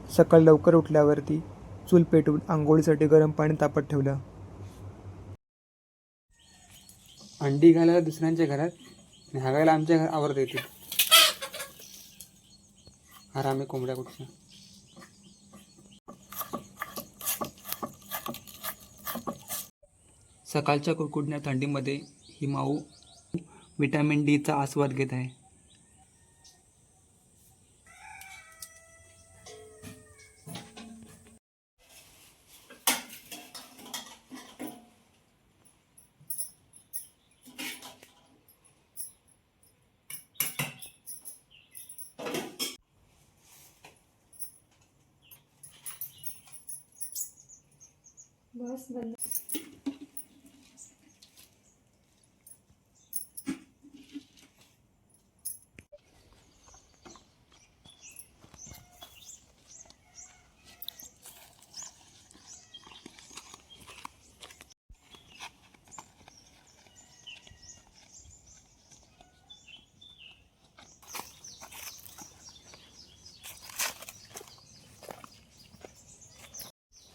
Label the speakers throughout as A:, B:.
A: सकाळी लवकर उठल्यावरती चूल पेटवून आंघोळीसाठी गरम पाणी तापत ठेवलं.
B: अंडी घालायला दुसऱ्यांच्या घरात आणि हागायला आमच्या घर आवरत येते. आम्ही कोंबड्या कुठच्या. सकाळच्या कुडकुडण्या थंडीमध्ये ही माऊ विटॅमिन डीचा आस्वाद घेत आहे.
C: बस बंद.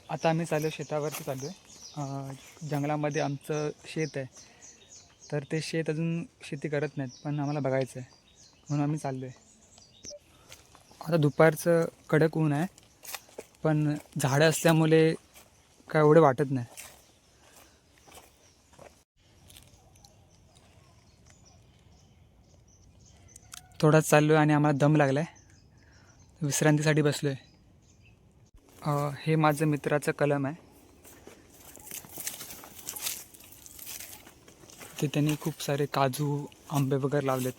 B: आता आम्ही शेतावरती चाललो आहे. जंगलामध्ये आमचं शेत आहे, तर ते शेत अजून शेती करत नाहीत, पण आम्हाला बघायचं आहे म्हणून आम्ही चाललो आहे. आता दुपारचं कडक ऊन आहे, पण झाडं असल्यामुळे काय एवढं वाटत नाही. थोडाच चाललो आहे आणि आम्हाला दम लागला आहे, विश्रांतीसाठी बसलो आहे. हे माझं मित्राचं कलम आहे. ते त्यांनी खूप सारे काजू आंबे वगैरे लावलेत.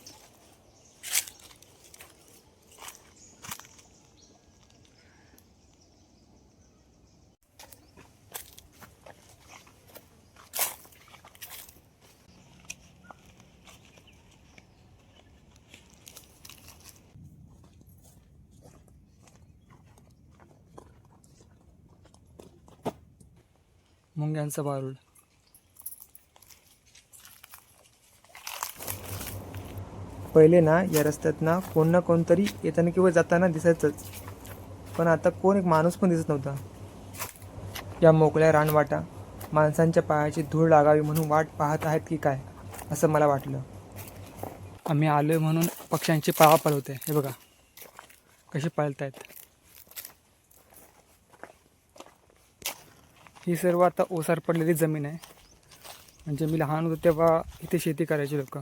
B: मुंग्यांचा बारूड.
A: पहिले ना या रस्त्यात ना कोणतरी येताना किंवा जाताना दिसायचंच, पण आता कोण एक माणूस पण दिसत नव्हता. या मोकळ्या रानवाटा माणसांच्या पायाची धूळ लागावी म्हणून वाट पाहत आहेत की काय, असं मला वाटलं.
B: आम्ही आलो आहे म्हणून पक्ष्यांची पळापळ होते. हे बघा कशी पळतायत. ही सर्व आता ओसार पडलेली जमीन आहे. म्हणजे मी लहान होतो तेव्हा इथे शेती करायची लोक.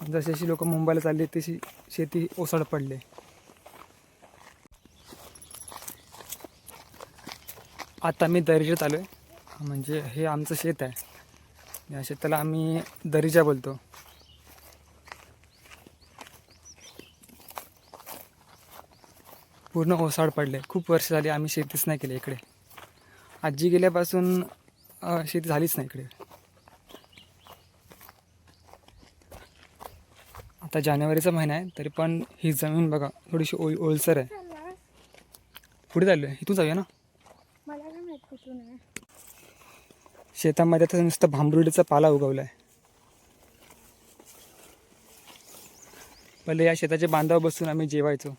B: जशी जशी लोक मुंबईला चालली तशी शेती ओसाड पडले. आता मी दरीच्यात आलो आहे. म्हणजे हे आमचं शेत आहे. या शेताला आम्ही दरीजा बोलतो. पूर्ण ओसाड पडले. खूप वर्ष झाली आम्ही शेतीच नाही केली इकडे. आजी गेल्यापासून शेती झालीच नाही इकडे. आता जानेवारीचा महिना आहे, तरी पण ही जमीन बघा थोडीशी ओलसर आहे. पुढे चाललो आहे, इथून जाऊया ना.
C: मला काय माहित कुठून आहे.
B: शेतामध्ये आता नुसतं भांबरुडीचा पाला उगवला आहे. पहिले या शेताच्या बांधावर बसून आम्ही जेवायचो.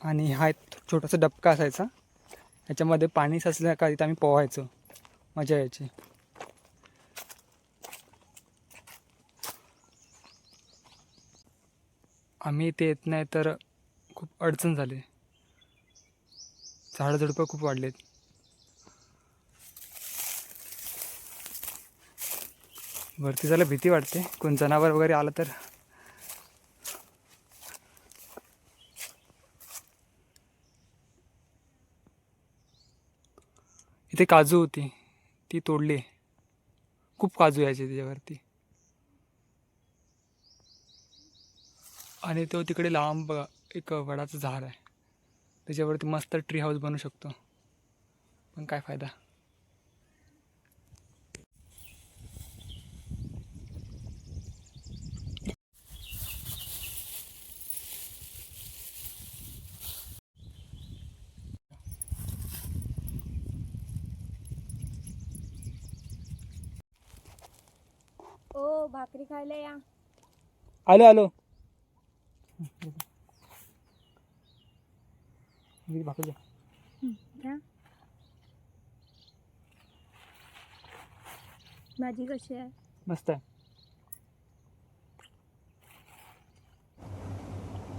B: आणि हा एक छोटासा डबका असायचा, ह्याच्यामध्ये पाणी साचल्या का तिथं आम्ही पोहायचो. मजा यायची. आम्ही इथे येत नाही तर खूप अडचण झाली. झाडझुडपं खूप वाढलेत. वरती जायला भीती वाटते, कोण जनावर वगैरे आलं तर. इथे काजू होती, ती तोडली. खूप काजू यायचे त्याच्यावरती. आणि तो तिकडे लांब बघा एक वडाचं झाड आहे, त्याच्यावरती मस्त ट्री हाऊस बनवू शकतो, पण काय फायदा.
C: ओ भाकरी खायला या.
B: आलो. भाकरी द्या.
C: द्या. भाजी कशी आहे?
B: मस्त आहे.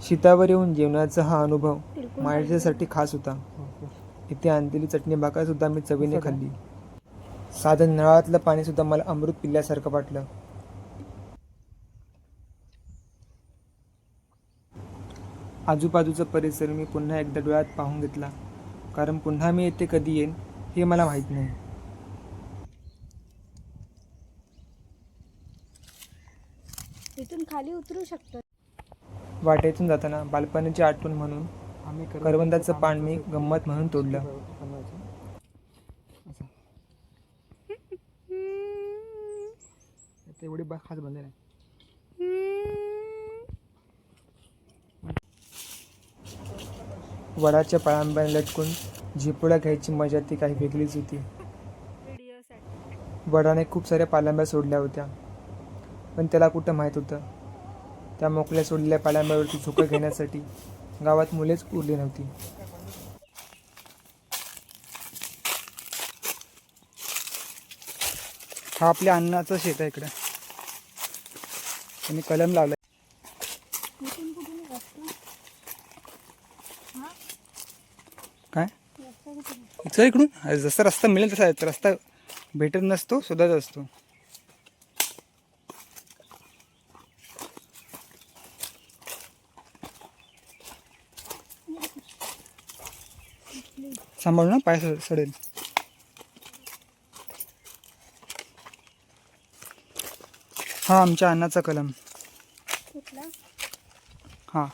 A: शेतावर येऊन जेवणाचा हा अनुभव
C: तिळकुट
A: माझ्यासाठी खास होता.
B: हो.
A: इथे आणलेली चटणी भाकर सुद्धा मी चवीने खाल्ली. साधं नळातलं पाणी सुद्धा मला अमृत पिल्यासारखं वाटलं. आजूबाजूचा परिसर मी पुन्हा एकदा डोळ्यात पाहून घेतला, कारण पुन्हा मी येथे कधी येईन हे मला माहीत नाही.
C: इथून खाली उतरू शकतो.
A: वाटेतून जाताना बालपणीची आठवण म्हणून
B: आम्ही
A: करवंदाचं पान मी गंमत म्हणून तोडलं.
B: एवढी खास बनले नाही.
A: वडाच्या पाळंब्याने लटकून झिपोळा घ्यायची मजा ती काही वेगळीच होती. वडाने खूप साऱ्या पाळंब्या सोडल्या होत्या, पण त्याला कुठं माहीत होतं, त्या मोकळ्या सोडलेल्या पाळंब्यावरती झोका घेण्यासाठी गावात मुलेच उरली नव्हती.
B: हा आपल्या अन्नाचं शेत आहे इकडे. त्यांनी कलम लावलं.
C: इथून कुठून रस्ता?
B: काय
C: रस्ता कुठून?
B: चल इकडून जसा रस्ता मिळेल तसा आहे. रस्ता भेटत नसतो, शोधायचा असतो. सांभाळू ना, पाय सडेल. हा आमच्या अन्नाचा कलम.
C: कुठला?
B: हा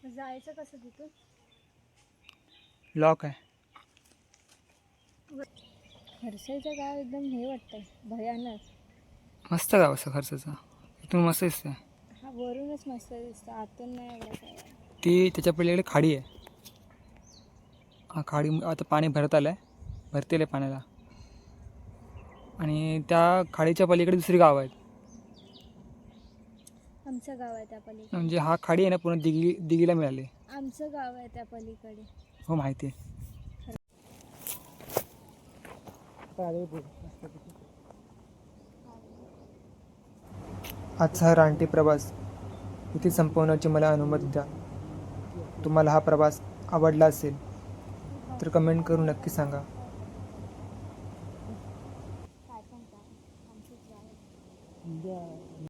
C: जायचं कसं तिथून?
B: लॉक आहे.
C: हर्षलचं गाव एकदम हे वाटतंय, भयानक.
B: मस्त गाव असं खर्चाचा. इथून मस्त दिसतंय.
C: हा वरूनच मस्त दिसतं, आतून नाही एवढं काय.
B: ती त्याच्या पलीकडे खाडी आहे. हा खाडी आता पाणी भरत आलं आहे, भरतेल आहे पाण्याला. आणि त्या खाडीच्या पलीकडे दुसरी गाव आहेत.
C: आमचं गाव आहे त्या पलीकडे.
B: म्हणजे हा खाडी आहे ना, पूर्ण दिघीला मिळाली.
C: आमचं गाव आहे त्या पलीकडे.
B: हो माहिती आहे.
A: आजचा हा रानटी प्रवास इथे संपवण्याची मला अनुमती द्या. तुम्हाला हा प्रवास आवडला असेल तर कमेंट करून नक्की सांगा.